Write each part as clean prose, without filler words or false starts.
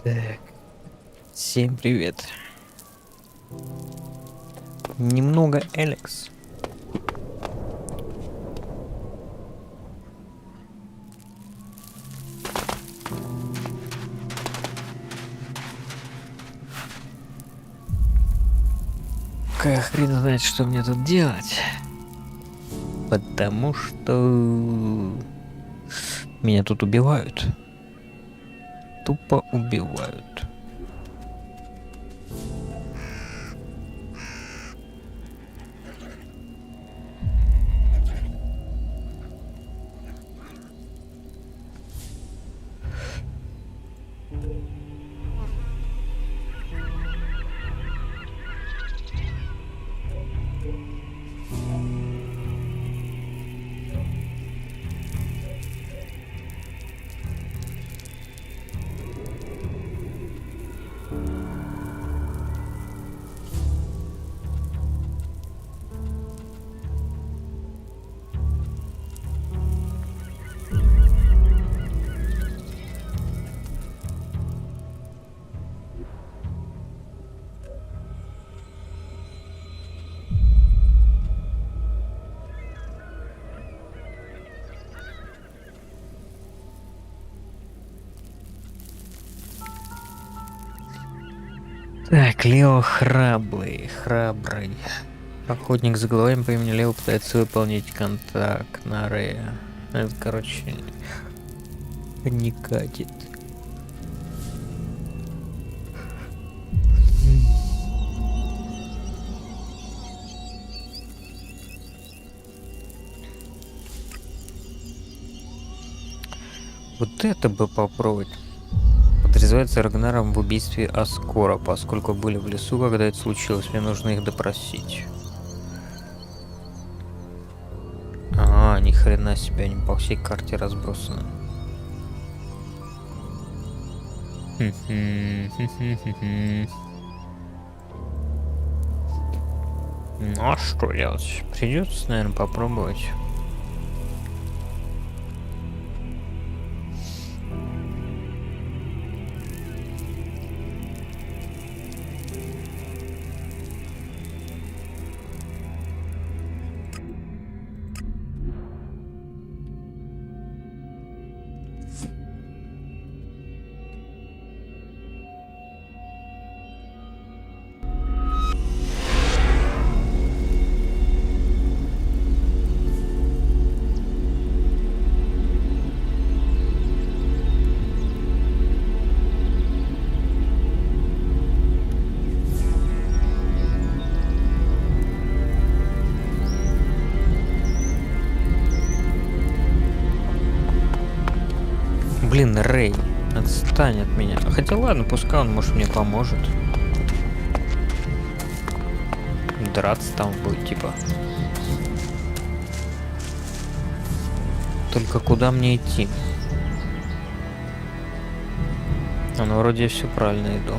Так, всем привет. Немного Elex. Какая хрен знает, что мне тут делать. Потому что меня тут убивают. Тупо убивают. Так, Лео храбрый. Охотник с головами по имени Лео пытается выполнить контакт на Рея. Это, короче, не катит. Вот это бы попробовать. Подозревается Рагнаром в убийстве Аскора, поскольку были в лесу, когда это случилось. Мне нужно их допросить. А, ни хрена себе, они по всей карте разбросаны. Ну а что делать? Придется, наверное, попробовать. Блин, Рэй, отстань от меня. Хотя ладно, пускай он, может, мне поможет. Драться там будет, типа. Только куда мне идти? Ну, вроде я все правильно иду.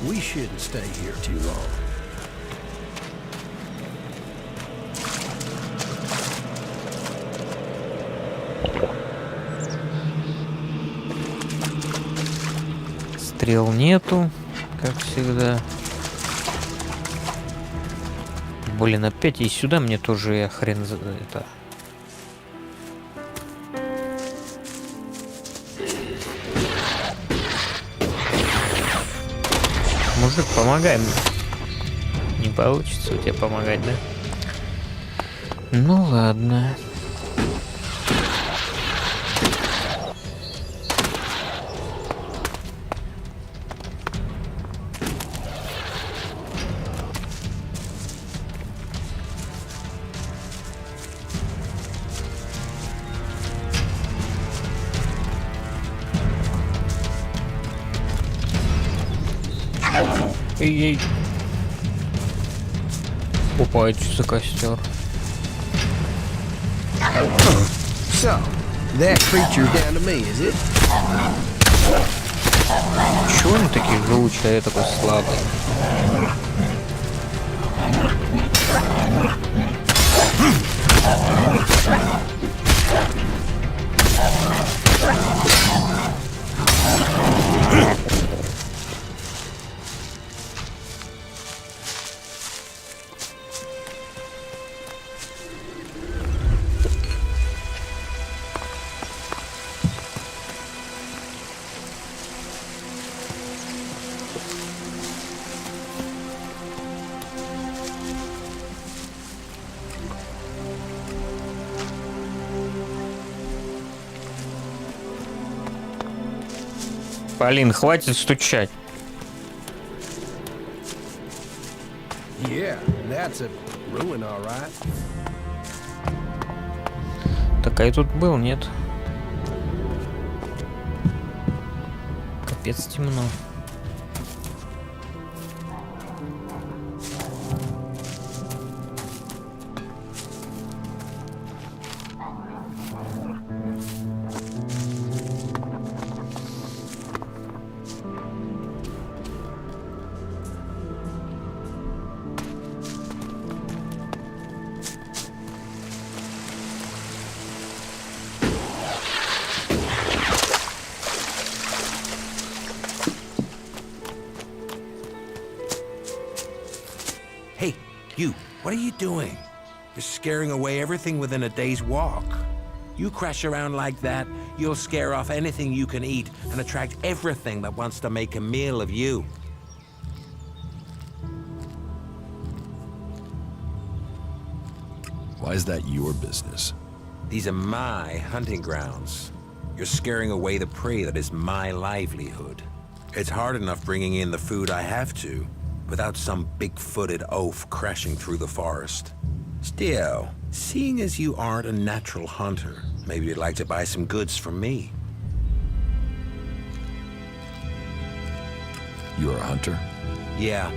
We shouldn't stay here too long. Стрел нету, как всегда. Блин, опять и сюда мне тоже я хрен за это. Мужик, помогай мне. Не получится у тебя помогать, да? Ну ладно. Эй-ей. Опа, это что за костер? So, that creature down to me, is it? Чего они такие живучие, а я такой слабый? Полин, хватит стучать. Yeah, that's a ruin, all right. Так, а я тут был, нет? Капец темно. Hey, you, what are you doing? You're scaring away everything within a day's walk. You crash around like that, you'll scare off anything you can eat and attract everything that wants to make a meal of you. Why is that your business? These are my hunting grounds. You're scaring away the prey that is my livelihood. It's hard enough bringing in the food I have to, without some big-footed oaf crashing through the forest. Still, seeing as you aren't a natural hunter, maybe you'd like to buy some goods from me. You're a hunter? Yeah,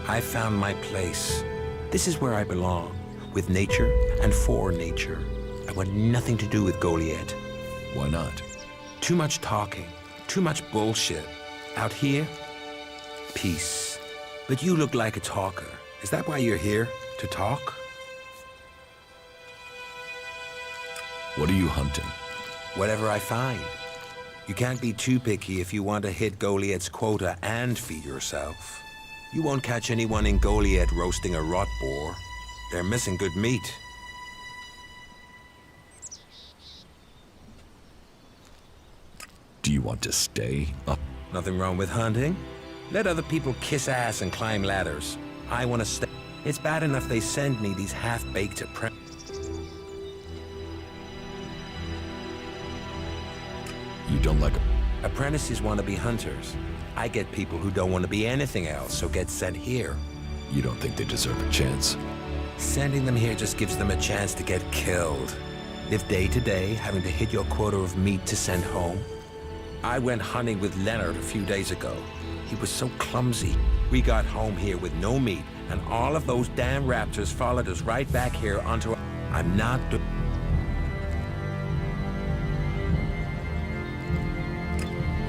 I found my place. This is where I belong, with nature and for nature. I want nothing to do with Goliath. Why not? Too much talking, too much bullshit. Out here, peace. But you look like a talker. Is that why you're here? To talk? What are you hunting? Whatever I find. You can't be too picky if you want to hit Goliath's quota and feed yourself. You won't catch anyone in Goliath roasting a rot boar. They're missing good meat. Do you want to stay up? Nothing wrong with hunting. Let other people kiss ass and climb ladders. I want to stay. It's bad enough they send me these half-baked You don't like apprentices want to be hunters. I get people who don't want to be anything else, so get sent here. You don't think they deserve a chance? Sending them here just gives them a chance to get killed. Live day to day, having to hit your quota of meat to send home. I went hunting with Leonard a few days ago. He was so clumsy. We got home here with no meat, and all of those damn raptors followed us right back here onto... I'm not...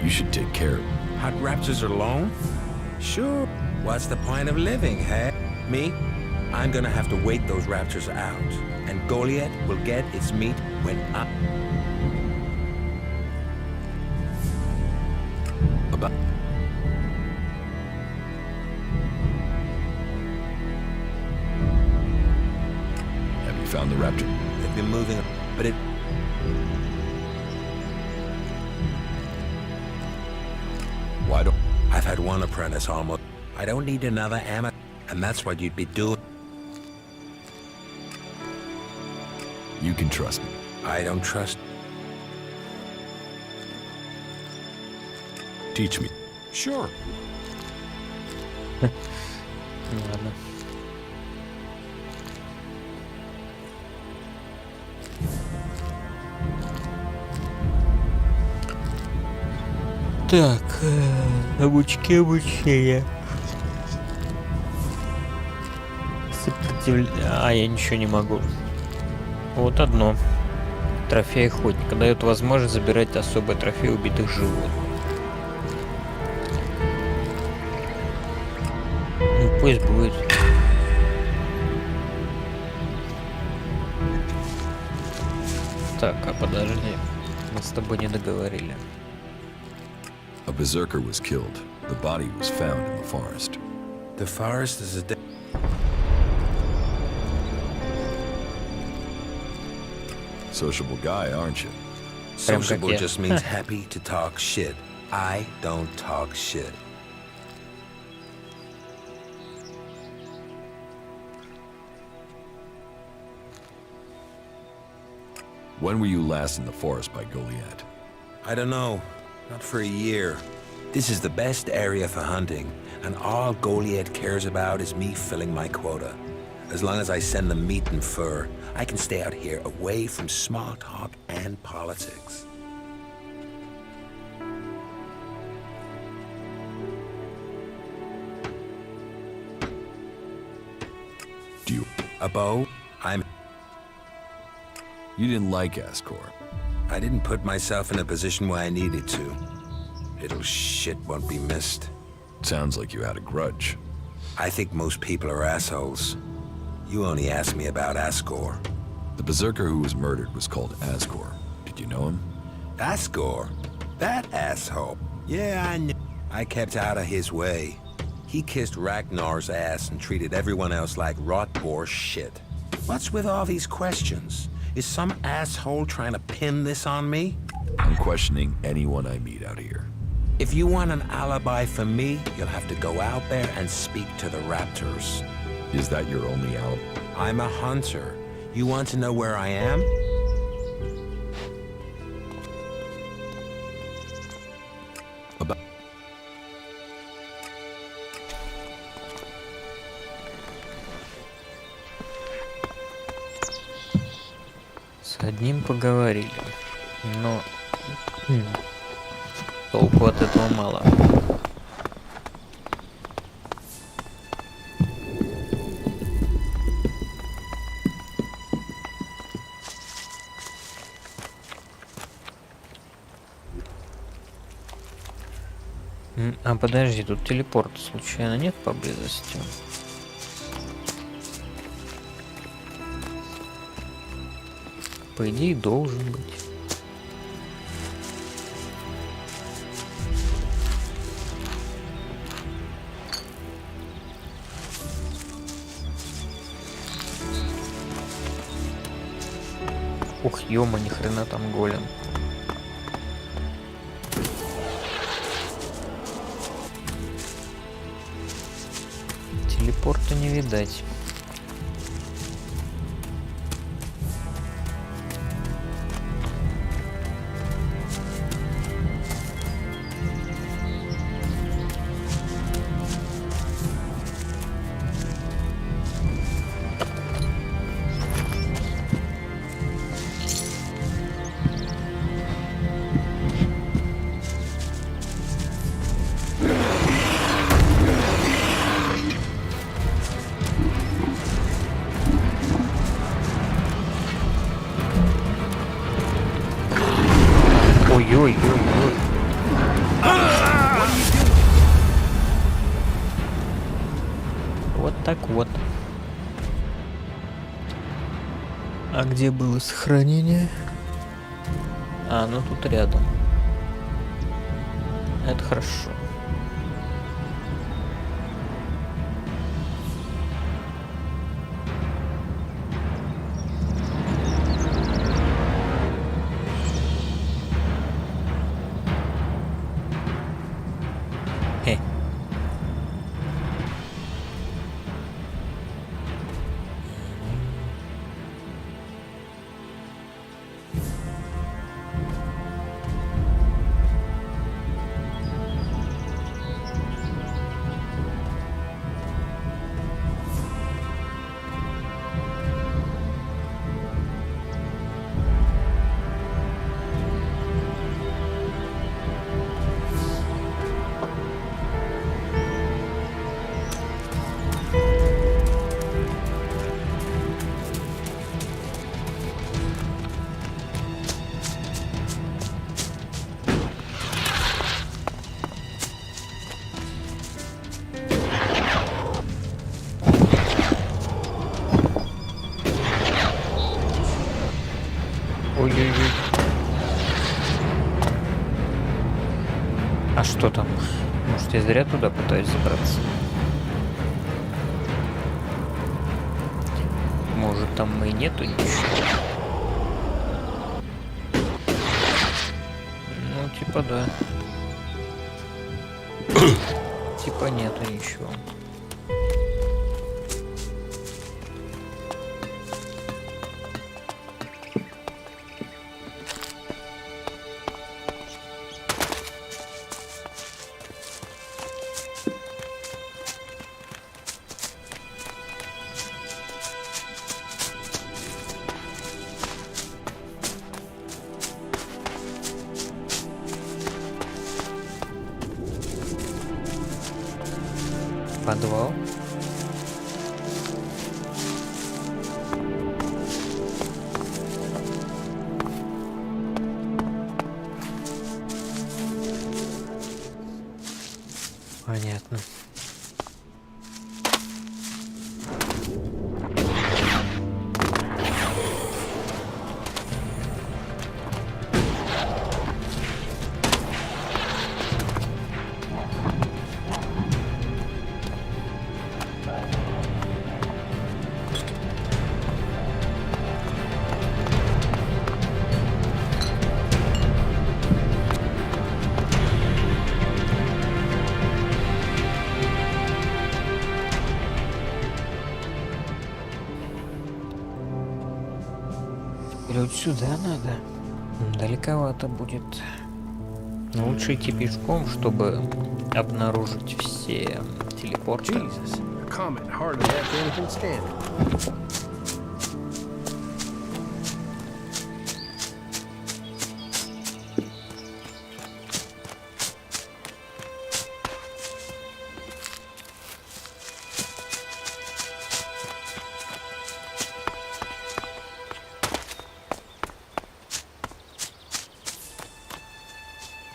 You should take care of Hot raptors alone? Sure. What's the point of living, hey? Me? I'm gonna have to wait those raptors out. And Goliath will get its meat when I... about. Have you found the raptor? They've been moving, but it... Why don't I've had one apprentice almost. I don't need another amateur, and that's what you'd be doing. you can trust me? I don't trust... Teach me. Sure. Ладно. Так, обучение. А, я ничего не могу. Вот одно. Трофей охотника дает возможность забирать особый трофей убитых животных. Ну, пусть будет. Так, а подожди. Мы с тобой не договорили. A berserker was killed. The body was found in the forest. The forest is a... Sociable guy, aren't you? Sociable я. just means happy to talk shit. I don't talk shit. When were you last in the forest by Goliath? I don't know. Not for a year. This is the best area for hunting, and all Goliath cares about is me filling my quota. As long as I send them meat and fur, I can stay out here away from small talk and politics. Do you... A bow? You didn't like Ascor. I didn't put myself in a position where I needed to. Little shit won't be missed. Sounds like you had a grudge. I think most people are assholes. You only asked me about Ascor. The berserker who was murdered was called Ascor. Did you know him? Ascor? That asshole. Yeah, I knew. I kept out of his way. He kissed Ragnar's ass and treated everyone else like rot-bore shit. What's with all these questions? Is some asshole trying to pin this on me? I'm questioning anyone I meet out here. If you want an alibi for me, you'll have to go out there and speak to the raptors. Is that your only alibi? I'm a hunter. You want to know where I am? About... С одним поговорили, но толку от этого мало. А подожди, тут телепорта случайно нет поблизости? По идее, должен быть. Ух, ёма, ни хрена там голем. Телепорта не видать. Ой-ой-ой-ой. Вот так вот. А где было сохранение? А, ну тут рядом. Это хорошо. Ой-ой-ой. А что там? Может, я зря туда пытаюсь забраться? Может, там и нету ничего? Ну, типа да. Типа нету ничего. Подвал. Понятно. Или вот сюда надо. Далековато будет. Но лучше идти пешком, чтобы обнаружить все телепорты. Jesus, a comet harder than that for anything standing.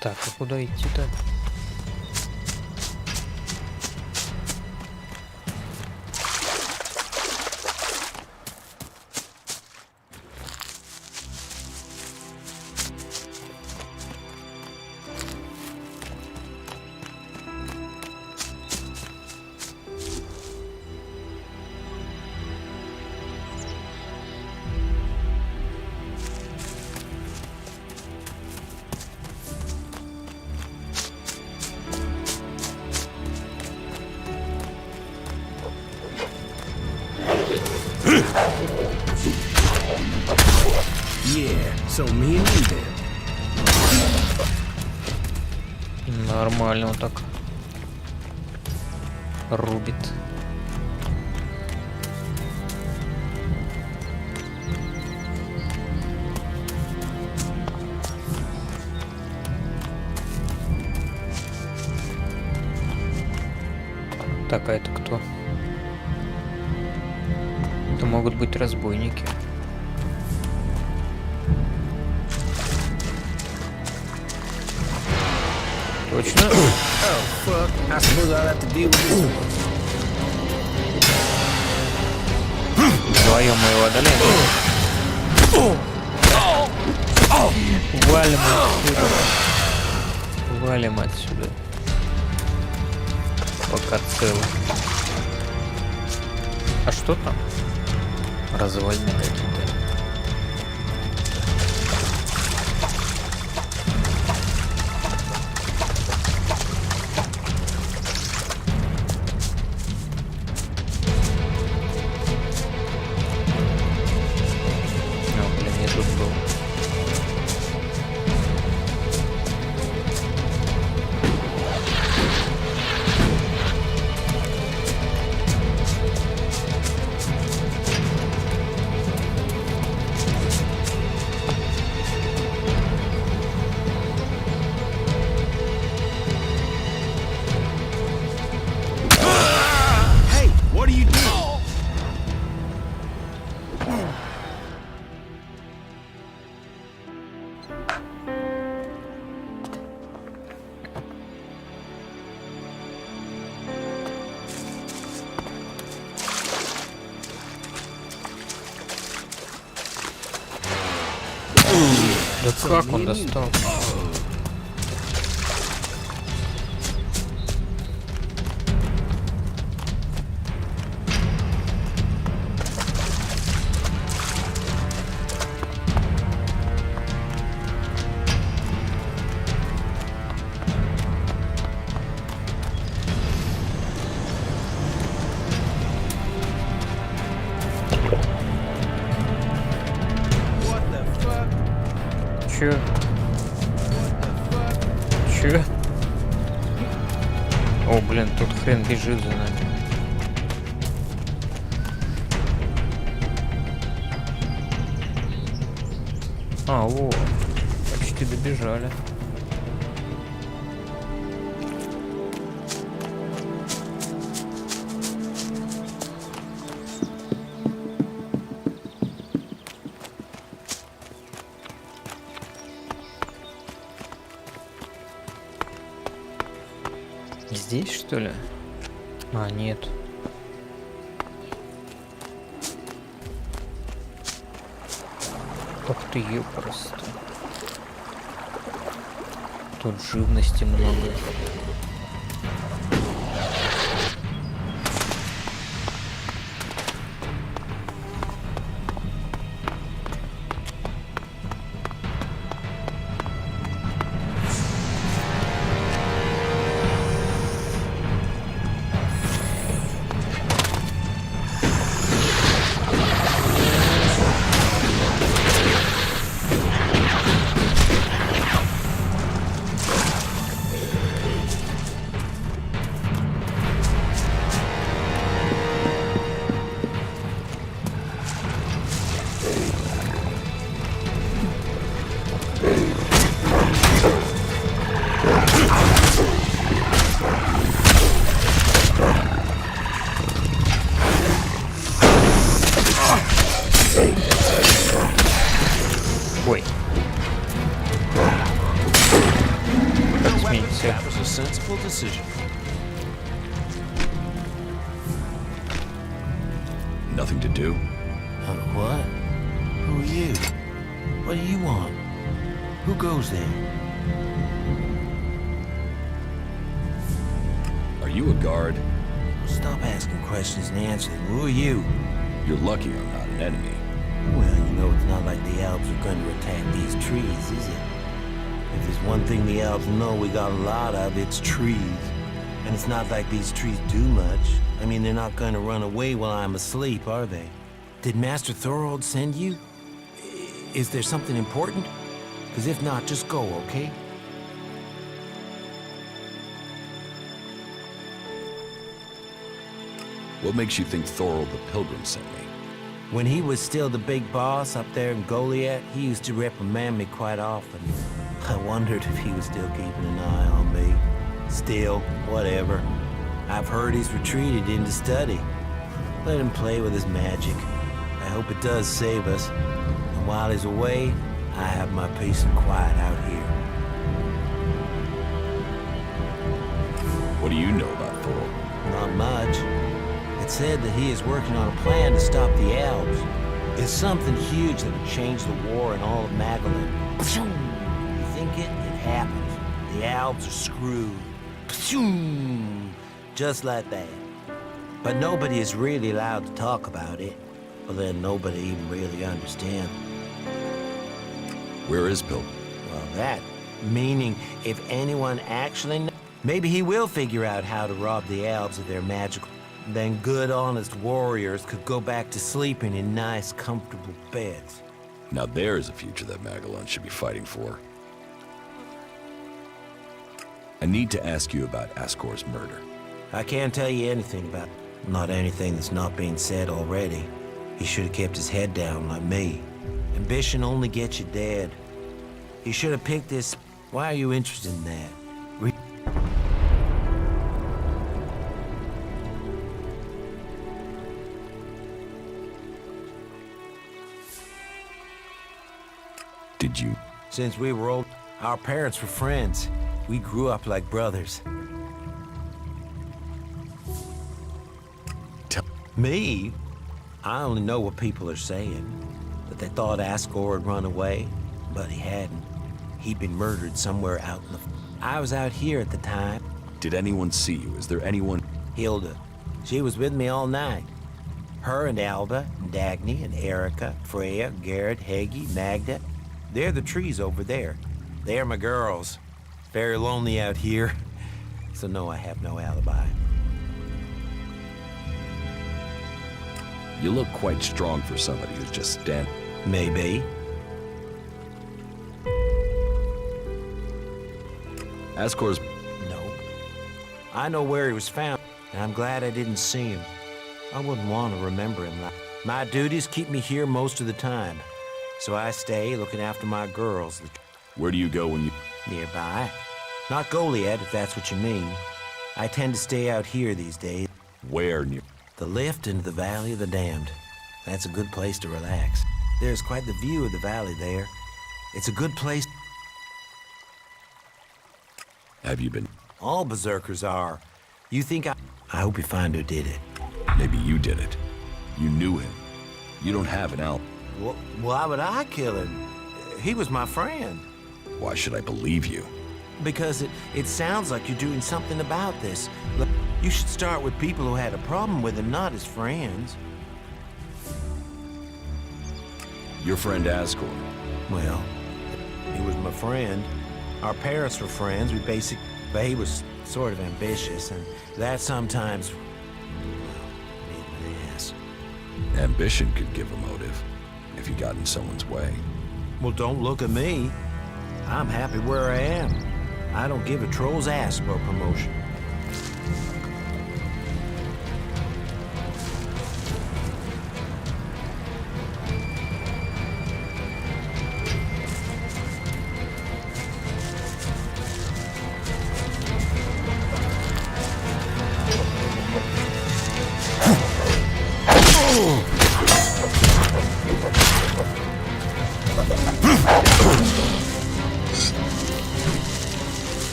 Так, а куда идти-то? Yeah, so me and you then. Нормально он так рубит. Так, а это кто? Это могут быть разбойники. Точно? Oh, fuck. I suppose I'll have to deal with this one. Вдвоем мы его одолеем. Валим отсюда. Валим отсюда. Пока целый. А что там? Развалины какие-то. Да как он достал? Чё? Чё? О, блин, тут хрен бежит за нами. А, во, почти добежали. Здесь, что ли? А, нет. Ох ты, ёпрст. Тут живности много. Ой. Как сменить цель? That was a sensible decision. Nothing to do? What? Who are you? What do you want? Who goes there? Are you a guard? Stop asking questions and answer them. Who are you? You're lucky I'm not an enemy. Well, you know it's not like the Alps are going to attack these trees, is it? If there's one thing the Alps know we got a lot of, it's trees. And it's not like these trees do much. I mean, they're not going to run away while I'm asleep, are they? Did Master Thorold send you? Is there something important? Because if not, just go, okay? What makes you think Thorold the Pilgrim sent me? When he was still the big boss up there in Goliath, he used to reprimand me quite often. I wondered if he was still keeping an eye on me. Still, whatever. I've heard he's retreated into study. Let him play with his magic. I hope it does save us. And while he's away, I have my peace and quiet out here. What do you know about Thorold? Not much. It said that he is working on a plan to stop the Alps. It's something huge that would change the war in all of Magellan. You think it? It happens. The Alps are screwed. Just like that. But nobody is really allowed to talk about it. Well, then nobody even really understands. Where is Pilgrim? Well, that, meaning if anyone actually knows, maybe he will figure out how to rob the Alps of their magical. Then good, honest warriors could go back to sleeping in nice, comfortable beds. Now there's a future that Magellan should be fighting for. I need to ask you about Ascor's murder. I can't tell you anything about it. Not anything that's not being said already. He should have kept his head down like me. Ambition only gets you dead. He should have picked this. Why are you interested in that? Did you? Since we were old, our parents were friends. We grew up like brothers. Tell Me? I only know what people are saying. That they thought Ascor had run away. but he hadn't. He'd been murdered somewhere out in the... I was out here at the time. Did anyone see you? Is there anyone? Hilda. She was with me all night. Her and Alba, and Dagny, and Erica, Freya, Garrett, Heggie, Magda. They're the trees over there. They're my girls. Very lonely out here. So no, I have no alibi. You look quite strong for somebody who's just standing. Maybe. Ascor's... No. I know where he was found, and I'm glad I didn't see him. I wouldn't want to remember him. My duties keep me here most of the time, so I stay looking after my girls. Where do you go when you... Nearby. Not Goliad, if that's what you mean. I tend to stay out here these days. Where near... The lift into the Valley of the Damned. That's a good place to relax. There's quite the view of the valley there. It's a good place. Have you been... All berserkers are. You think I hope you find who did it. Maybe you did it. You knew him. You don't have an alibi. Why would I kill him? He was my friend. Why should I believe you? Because it sounds like you're doing something about this. Look, you should start with people who had a problem with him, not his friends. Your friend Ascor. Well, he was my friend. Our parents were friends. But he was sort of ambitious, and that sometimes, well, made me an ass. Ambition could give a motive, if you got in someone's way. Well, don't look at me. I'm happy where I am. I don't give a troll's ass about promotion.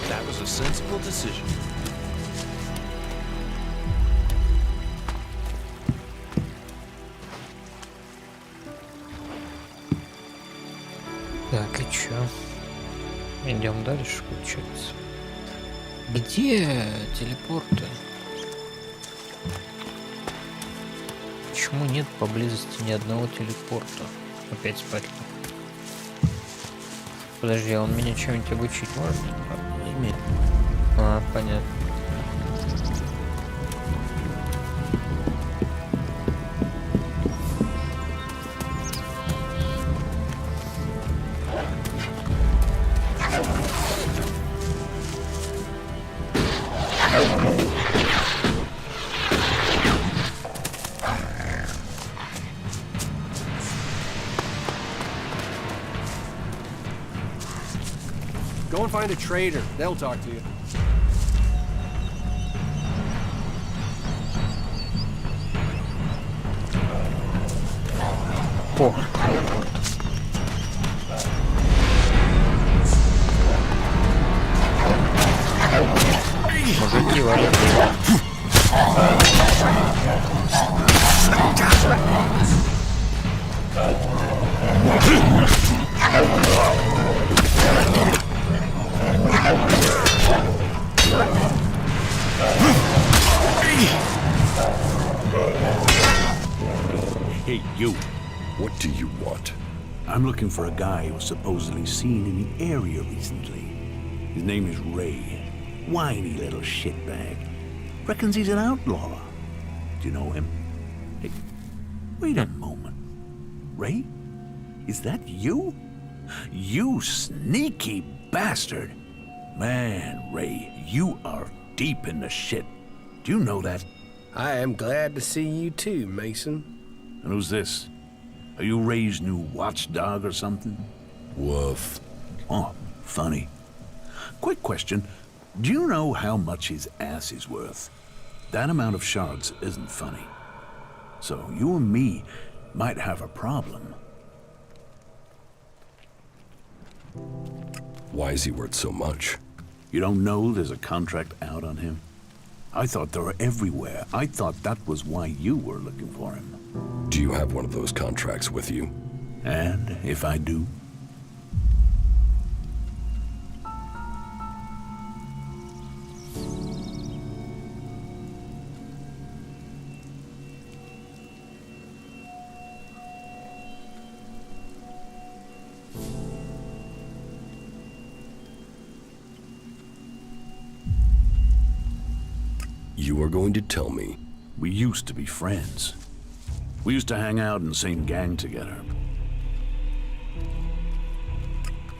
That was a sensible decision. Так, и чё? Идем дальше, получается. Где телепорты? Почему нет поблизости ни одного телепорта? Опять спать. Подожди, а он меня чем-нибудь обучить может? А, понятно. Go and find a trader. They'll talk to you. О! Мужики, валят. Hey, you. What do you want? I'm looking for a guy who was supposedly seen in the area recently. His name is Ray. Whiny little shitbag. Reckons he's an outlaw. Do you know him? Hey, wait a moment. Ray? Is that you? You sneaky bastard. Man, Ray, you are deep in the shit. Do you know that? I am glad to see you too, Mason. And who's this? Are you Ray's new watchdog or something? Woof. Oh, funny. Quick question. Do you know how much his ass is worth? That amount of shards isn't funny. So you and me might have a problem. Why is he worth so much? You don't know there's a contract out on him? I thought they were everywhere. I thought that was why you were looking for him. Do you have one of those contracts with you? And if I do, You are going to tell me. we used to be friends. We used to hang out in the same gang together.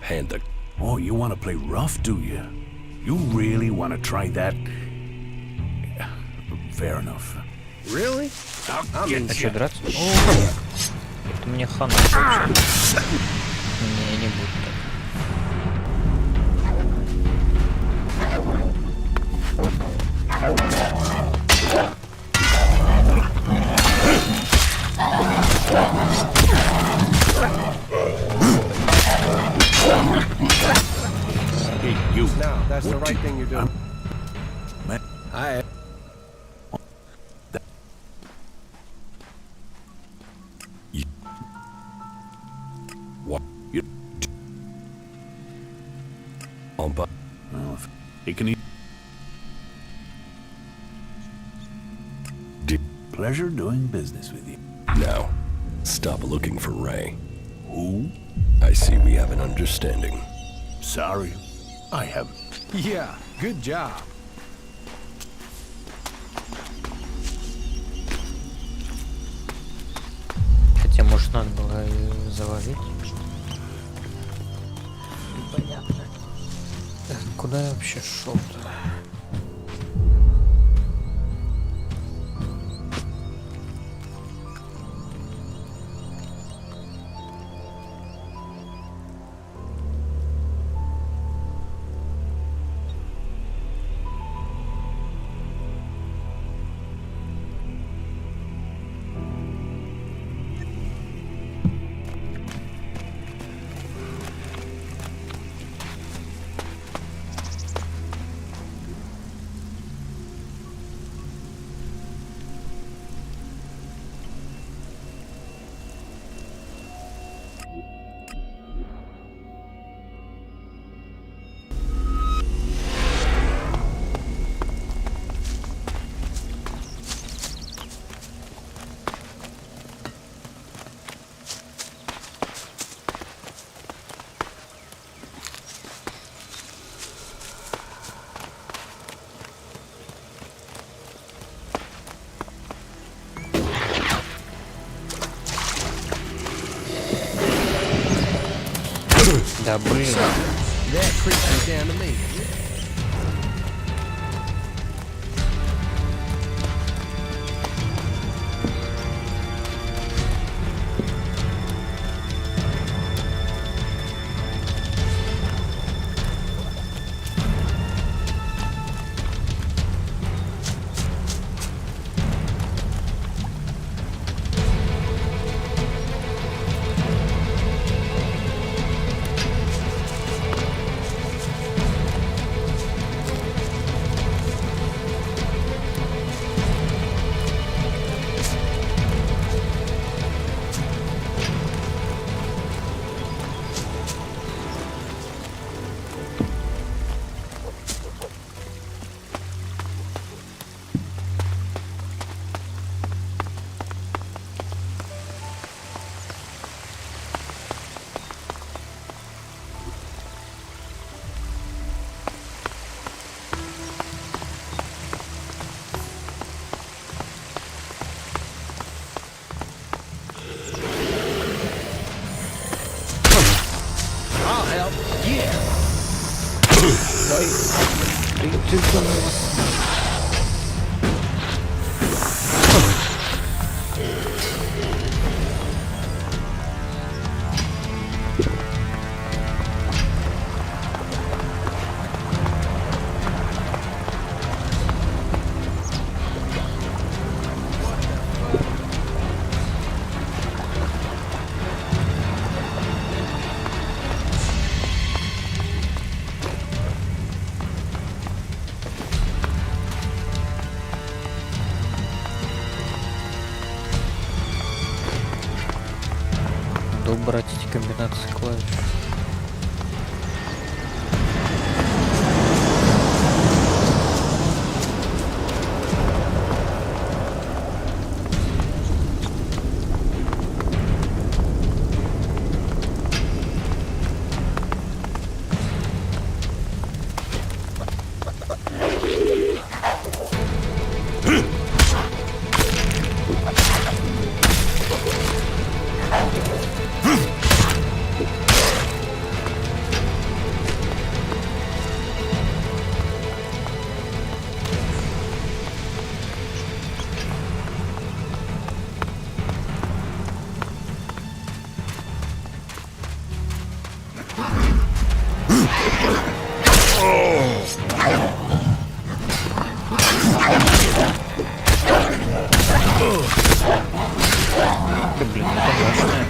Hand the... Oh, you want to play rough, do you? You really want to try that? Yeah, fair enough. Really? А что, драться? Это мне хана вообще. Не, не буду так. Hey, you. No, that's the right thing you're doing. I What? You. On but... Well, if he can eat. Pleasure doing business with you. Now, stop looking for Ray. Who? I see we have an understanding. Sorry, I haven't. Yeah, good job. Хотя, может, надо было и заложить. Непонятно. Так, куда я вообще шел-то? Да блин. That creature's down to me. Надо убрать эти комбинации клавиш. Да блин, это мощное.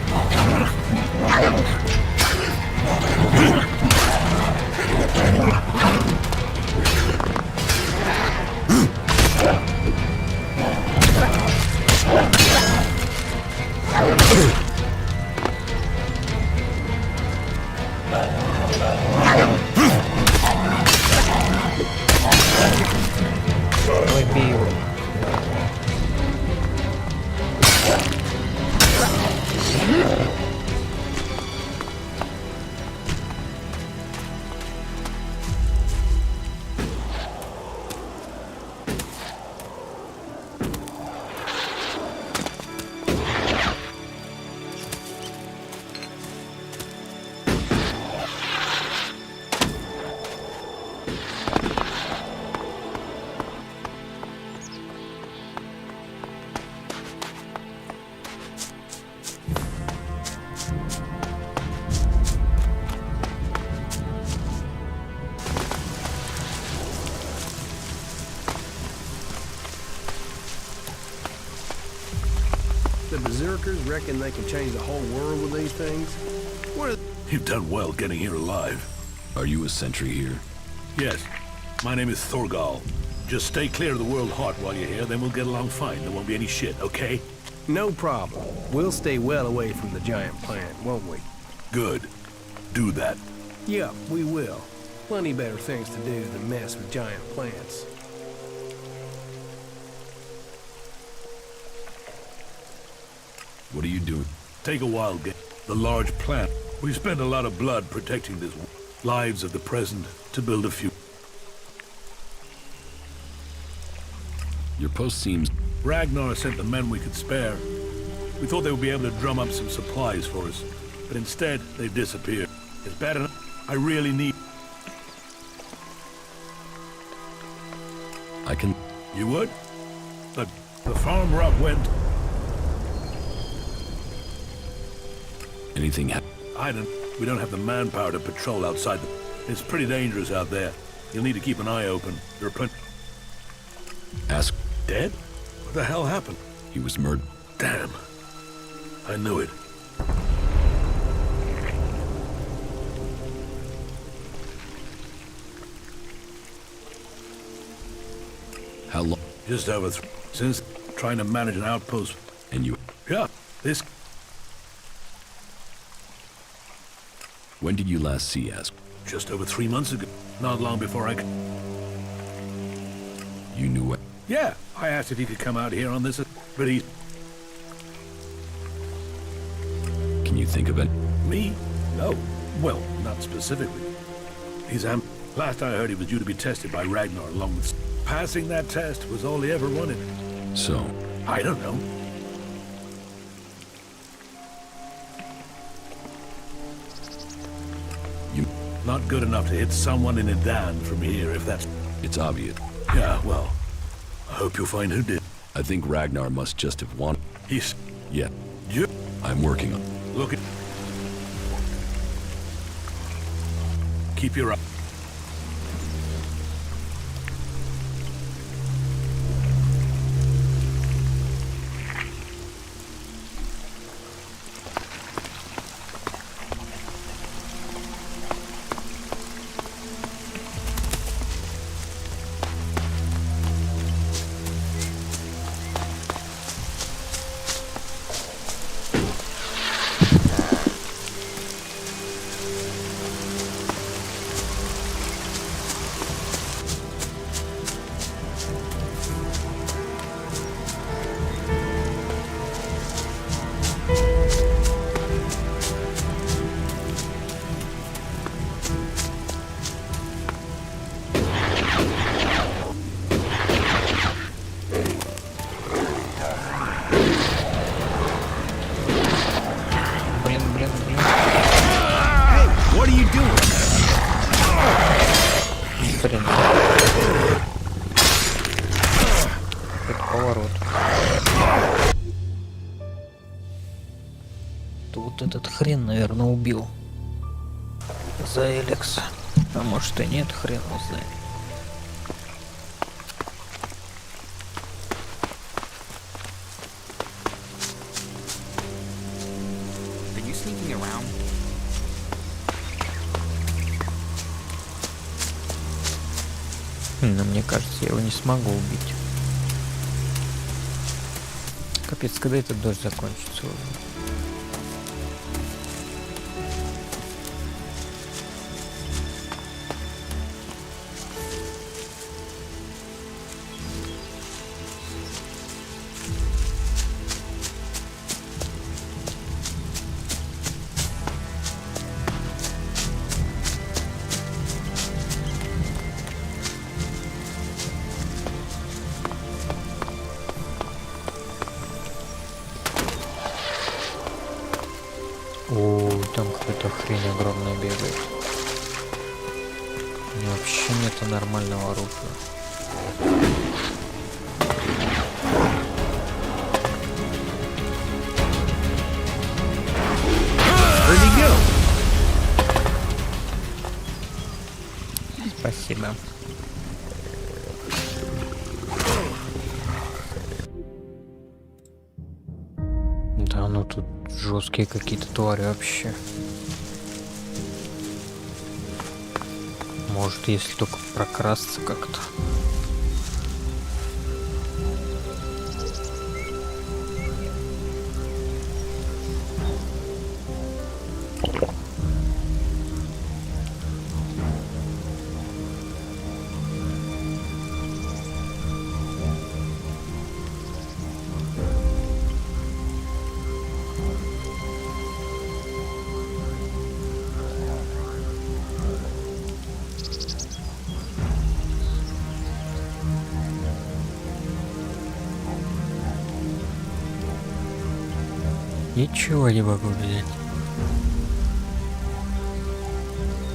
Давай бей его. The berserkers reckon they can change the whole world with these things? What are You've done well getting here alive. Are you a sentry here? Yes. My name is Thorgal. Just stay clear of the world hot while you're here, then we'll get along fine. There won't be any shit, okay? No problem. We'll stay well away from the giant plant, won't we? Good. Do that. Yeah, we will. Plenty better things to do than mess with giant plants. What are you doing? Take a wild guess. The large plant. We spent a lot of blood protecting this lives of the present to build a few. Your post seems... Ragnar sent the men we could spare. We thought they would be able to drum up some supplies for us, but instead they've disappeared. It's bad enough. I really need... I can... You would? Look, the farm rock went... Anything happen? We don't have the manpower to patrol outside the... It's pretty dangerous out there. You'll need to keep an eye open. There are plenty... Ask... Dead? What the hell happened? He was murdered. Damn. I knew it. How long? Just over since trying to manage an outpost. And you... Yeah, this... When did you last see Ask? Just over 3 months ago. Not long before You knew what? Yeah, I asked if he could come out here on this, but he... Can you think of it? Me? No. Well, not specifically. He's last I heard he was due to be tested by Ragnar along with... Passing that test was all he ever wanted. So... I don't know. You... Not good enough to hit someone in a dan from here, if that's... It's obvious. Yeah, well, I hope you'll find who did. I think Ragnar must just have wanted... He's... Yeah. You... I'm working on... Look at... Keep your eye... хрен? Это поворот. То вот этот хрен, наверное, убил. За Elex. А может и нет, хрен его знает. Но мне кажется, я его не смогу убить. Капец, когда этот дождь закончится уже? О, там какая-то хрень огромная бегает. У меня вообще нет нормального оружия. Спасибо. Да, ну тут жесткие какие-то твари вообще. Может, если только прокрасться как-то. Ничего не могу взять.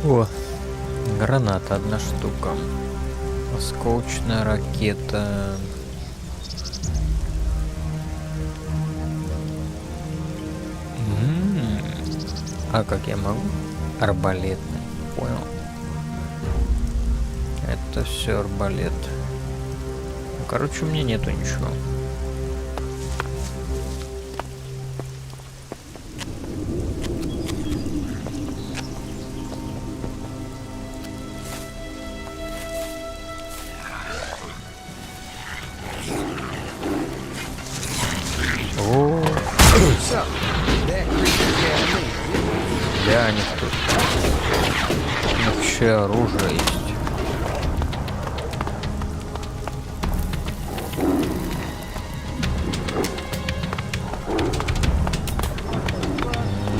О, граната одна штука. Осколочная ракета. А как я могу? Арбалетный. Понял. Это все арбалет. Ну, короче, у меня нету ничего. Да, они тут. Вообще оружие есть.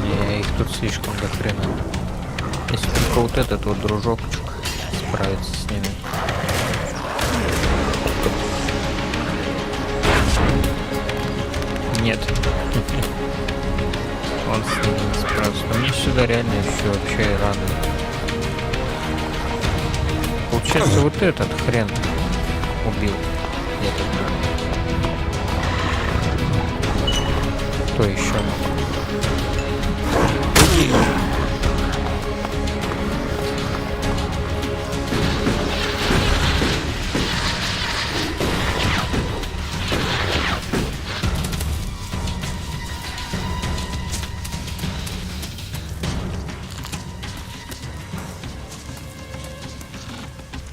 Не, их тут слишком до хрена. Если только вот этот вот дружочек справится с ними. Нет. Он с ним не справился. Но мне сюда реально еще вообще радует. Получается, вот этот хрен убил. Я так думаю. Кто еще мог?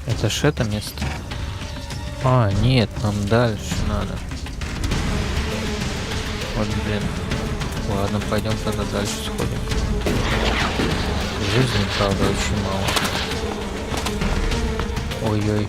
Это ж это место. А, нет, нам дальше надо. Вот, блин. Ладно, пойдем тогда дальше сходим. Жизни, правда, очень мало. Ой-ой.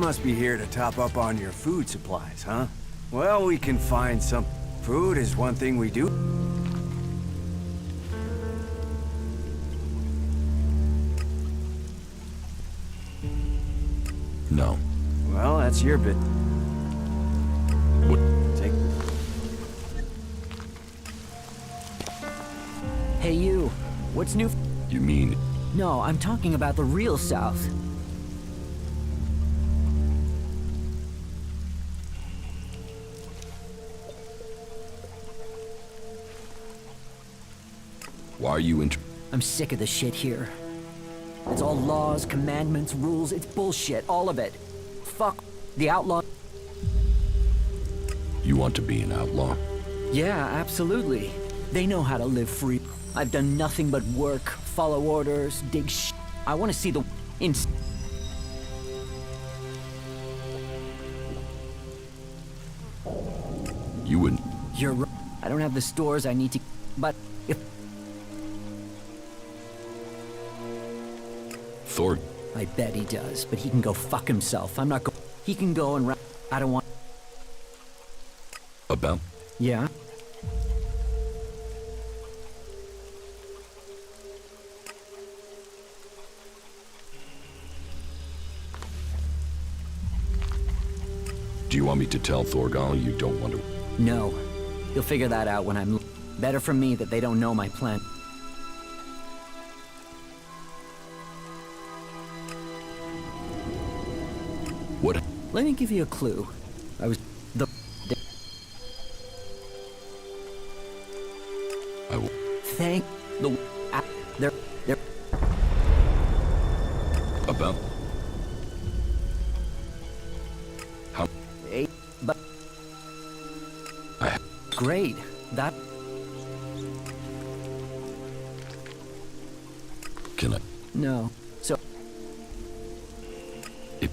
must be here to top up on your food supplies, huh? Well, we can find some. Food is one thing we do. No. Well, that's your bit. What? Take. Hey you, what's new? You mean No, I'm talking about the real South. why are you I'm sick of the shit here. It's all laws, commandments, rules, it's bullshit, all of it. Fuck the outlaw. You want to be an outlaw? Yeah, absolutely. They know how to live free. I've done nothing but work, follow orders, dig sh. I want to see the You wouldn't. You're right. I don't have the stores I need to, but if Thor. I bet he does, but he can go fuck himself. I'm not go. He can go and I don't want. About? Yeah. Do you want me to tell Thorgal you don't want to? No. You'll figure that out when I'm. Better for me that they don't know my plan. What? Let me give you a clue. I was the. I will. Thank the. They're. About? How? But. I. Great. That. Can I? No. So. It,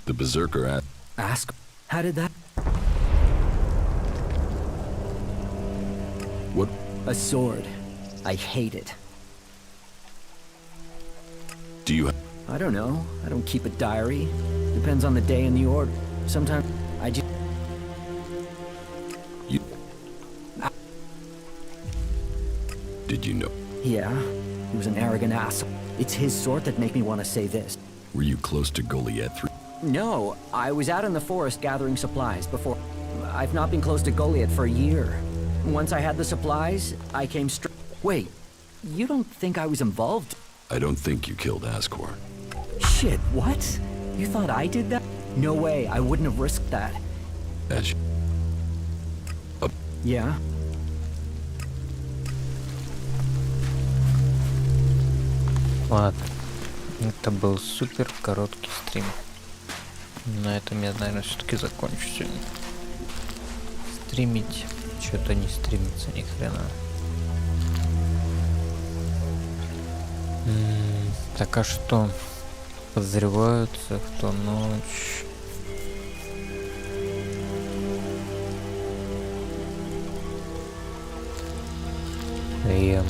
the Berserker at. Ask. How did that? What? A sword. I hate it. Do you? I don't know. I don't keep a diary. Depends on the day and the order. Sometimes I just. You. Did you know? Yeah. He was an arrogant asshole. It's his sort that make me want to say this. Were you close to Goliath 3? No, I was out in the forest gathering supplies before. I've not been close to Goliath for a year. Once I had the supplies, I came straight. Wait, you don't think I was involved? I don't think you killed Ascor. Shit, what? You thought I did that? No way, I wouldn't have risked that. As you... Yeah? Ладно. Это был супер короткий стрим. На этом я, наверное, все-таки закончу сегодня. Стримить. Что-то не стримится ни хрена. Так, а что? Подозреваются, кто ночь. Ема.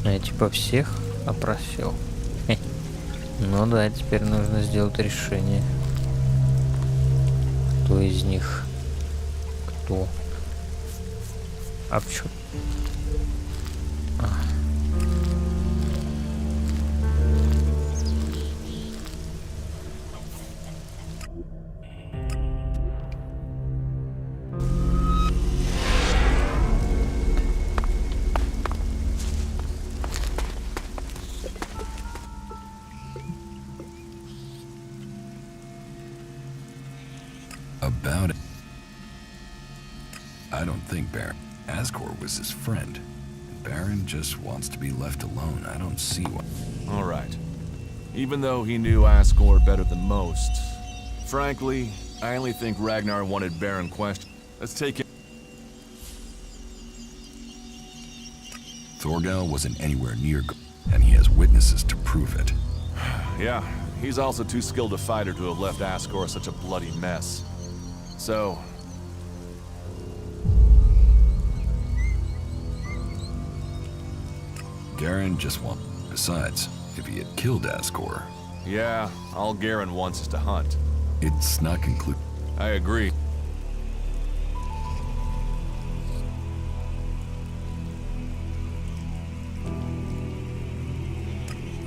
Я типа всех опросил. Ну да, теперь нужно сделать решение. Кто из них? Кто? А почему? About it. I don't think Baron Ascor was his friend. Baron just wants to be left alone. I don't see why. All right. Even though he knew Ascor better than most, frankly, I only think Ragnar wanted Baron question. Let's take it. Thorgal wasn't anywhere near and he has witnesses to prove it. Yeah, he's also too skilled a fighter to have left Ascor such a bloody mess. So, Baron just won't. Besides, if he had killed Ascor, Yeah, all Garen wants is to hunt. it's not conclusive. I agree.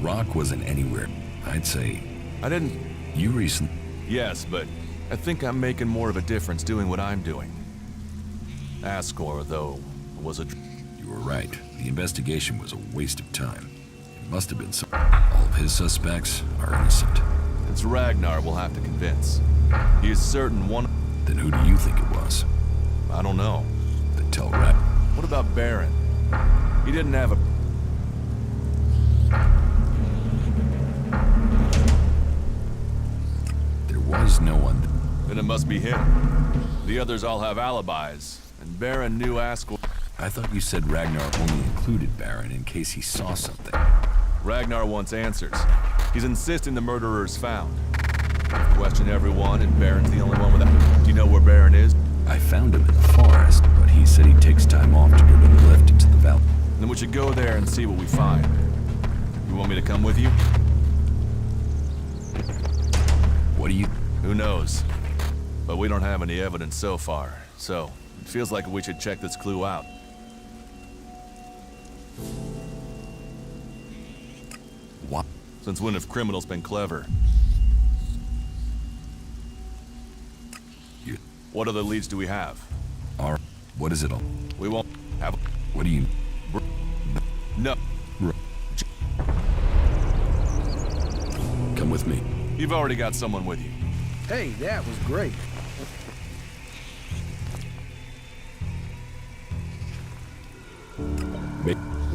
Rock wasn't anywhere. I'd say I didn't... you recently. Yes, but I think I'm making more of a difference doing what I'm doing. Ascor, though, was a... You were right. The investigation was a waste of time. It must have been some. All of his suspects are innocent. It's Ragnar we'll have to convince. He is certain one... Then who do you think it was? I don't know. Then tell Rag. What about Baron? He didn't have a... There was no one. Then it must be him. The others all have alibis, and Baron knew Ascor... I thought you said Ragnar only included Baron in case he saw something. Ragnar wants answers. He's insisting the murderer is found. Question everyone, and Baron's the only one without... Do you know where Baron is? I found him in the forest, but he said he takes time off to go to the lift into the valley. Then we should go there and see what we find. You want me to come with you? What do you... Who knows? But we don't have any evidence so far, so it feels like we should check this clue out. What? Since when have criminals been clever? You... What other leads do we have? Alright. What is it all? We won't have... What do you... No. Come with me. You've already got someone with you. Hey, that was great.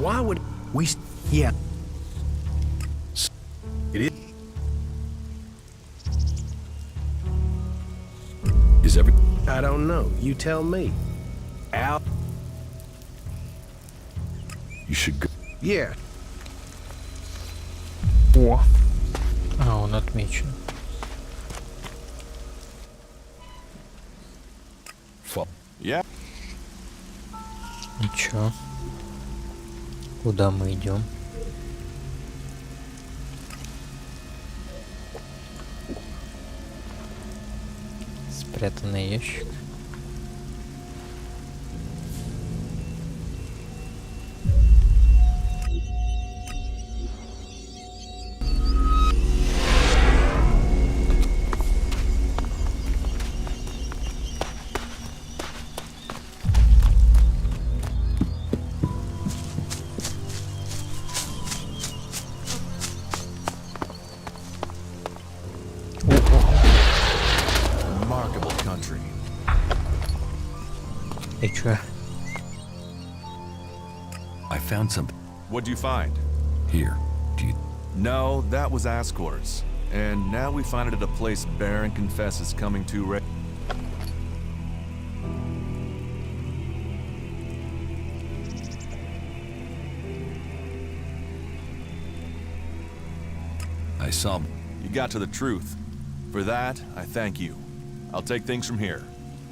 Why would we... Yeah. It is... Is every... I don't know. You tell me. Al... You should go... Yeah. О, а он отмечен. Yeah. Ничего. Куда мы идем? Спрятанный ящик. Remarkable country. И чё? I found something. What'd you find? Here. Do you... No, that was Ascor's. And now we find it at a place Baron confesses coming to I saw... You got to the truth. For that, I thank you. I'll take things from here.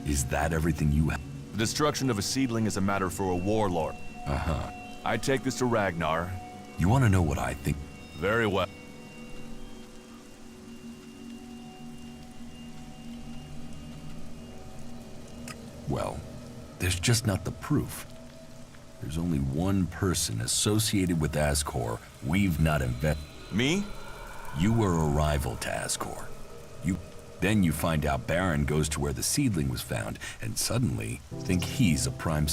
Is that everything you have? The destruction of a seedling is a matter for a warlord. Uh-huh. I take this to Ragnar. You want to know what I think? Very well. Well, there's just not the proof. There's only one person associated with Ascor we've not invested. Me? You were a rival to Ascor. Then you find out Baron goes to where the seedling was found, and suddenly think he's a prime...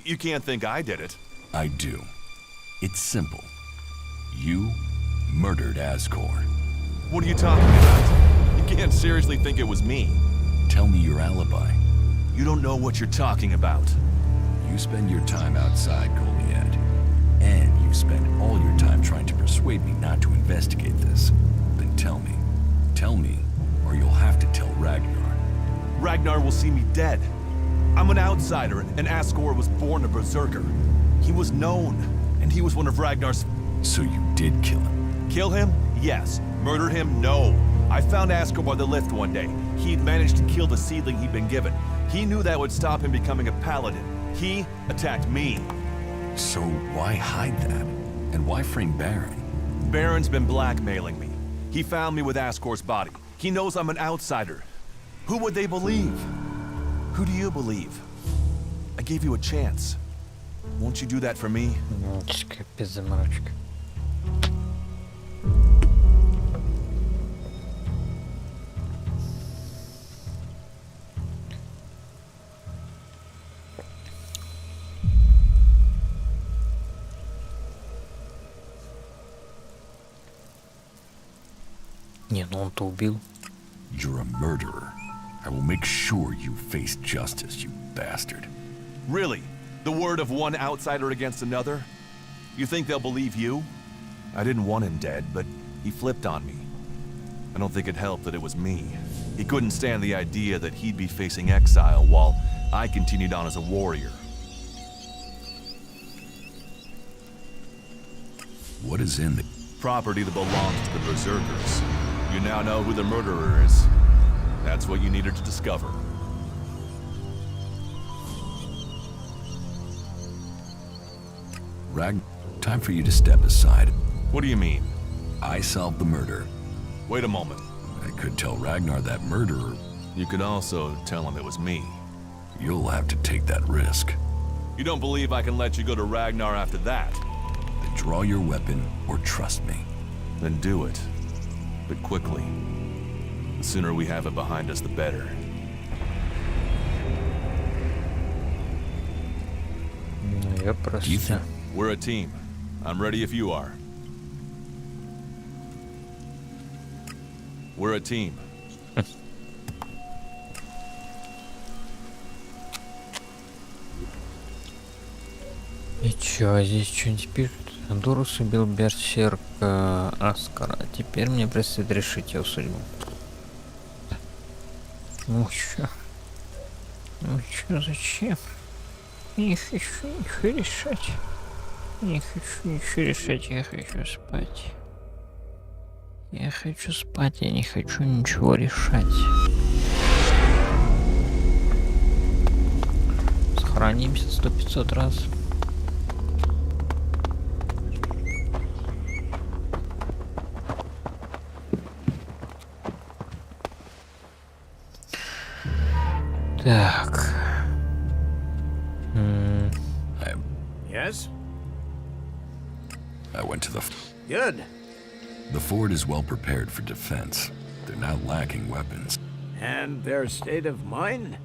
You can't think I did it. I do. It's simple. You murdered Ascor. What are you talking about? You can't seriously think it was me. Tell me your alibi. You don't know what you're talking about. You spend your time outside Goliad, and you spend all your time trying to persuade me not to investigate this. Then tell me, or you'll have to tell Ragnar. Ragnar will see me dead. I'm an outsider, and Ascor was born a berserker. He was known, and he was one of Ragnar's... So you did kill him? Kill him? Yes. Murder him? No. I found Ascor by the lift one day. He'd managed to kill the seedling he'd been given. He knew that would stop him becoming a paladin. He attacked me. So why hide that? And why frame Baron? Baron's been blackmailing me. He found me with Ascor's body. He knows I'm an outsider. Who would they believe? Who do you believe? I gave you a chance. Won't you do that for me? Капец заморочка. Не, ну он-то убил. You're a murderer. I will make sure you face justice, you bastard. Really? The word of one outsider against another? You think they'll believe you? I didn't want him dead, but he flipped on me. I don't think it helped that it was me. He couldn't stand the idea that he'd be facing exile while I continued on as a warrior. What is in the... Property that belongs to the Berserkers. You now know who the murderer is. That's what you needed to discover. Time for you to step aside. What do you mean? I solved the murder. Wait a moment. I could tell Ragnar that murderer. You could also tell him it was me. You'll have to take that risk. You don't believe I can let you go to Ragnar after that? Then draw your weapon or trust me. Then do it. But quickly. The sooner we have it behind us, the better. Ну, я просто... We're a team. I'm ready if you are. We're a team. И чё, здесь что-нибудь пишут? Дурус убил берсерка Аскара. Теперь мне предстоит решить его судьбу. Ну чё? Ну чё, зачем? Не хочу ничего решать. Не хочу ничего решать, я хочу спать. Я хочу спать, я не хочу ничего решать. Сохранимся 100-500 раз. Так. Yes? I went to the... Good. The fort is well prepared for defense. They're not lacking weapons. And their state of mind?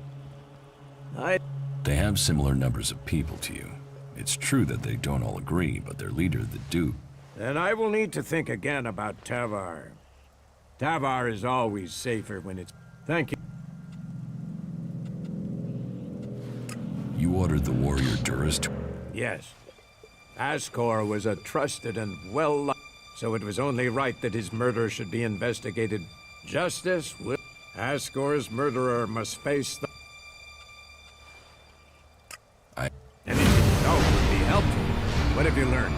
They have similar numbers of people to you. It's true that they don't all agree, but their leader, the Duke... Then I will need to think again about Tavar. Tavar is always safer when it's... Thank you. You ordered the warrior Duras to... Yes. Ascor was a trusted and well-liked, so it was only right that his murder should be investigated. Justice will... Ascor's murderer must face the... Anything you know would be helpful. What have you learned?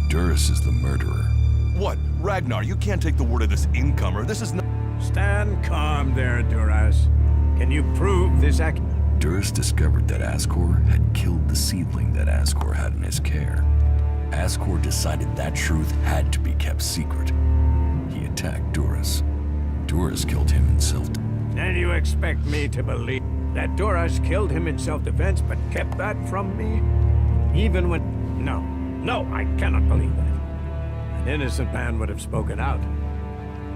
Duras is the murderer. What? Ragnar, you can't take the word of this incomer. This is not... Stand calm there, Duras. Can you prove this act? Duras discovered that Ascor had killed the seedling that Ascor had in his care. Ascor decided that truth had to be kept secret. He attacked Duras. Duras killed him in self... And you expect me to believe that Duras killed him in self-defense but kept that from me? Even when... No, I cannot believe that. An innocent man would have spoken out.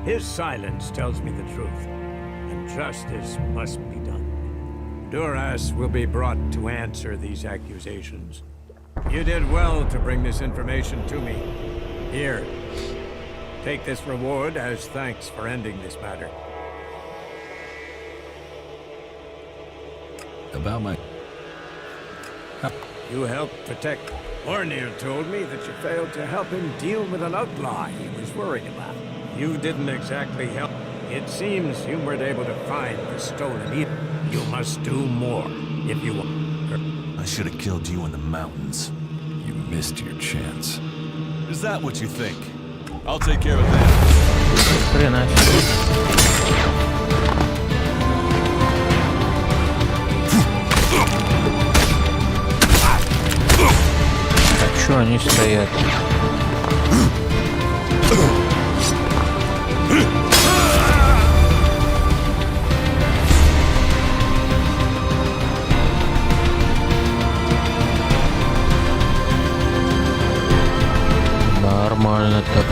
His silence tells me the truth, and justice must be done. Duras will be brought to answer these accusations. You did well to bring this information to me. Here, take this reward as thanks for ending this matter. About my... You helped protect... Ornir told me that you failed to help him deal with an outlaw he was worried about. You didn't exactly help. It seems you weren't able to find the stolen either. You must do more if you want. I should have killed you in the mountains. You missed your chance. Is that what you think? I'll take care of that. чё они стоят? Нормально так.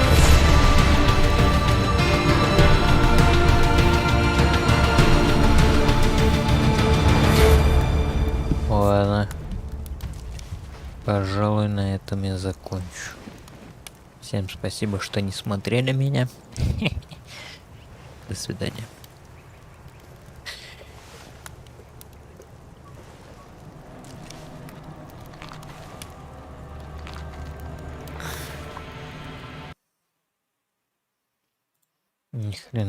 Ладно. Пожалуй, на этом я закончу. Всем спасибо, что не смотрели меня. До свидания. Ни хрена.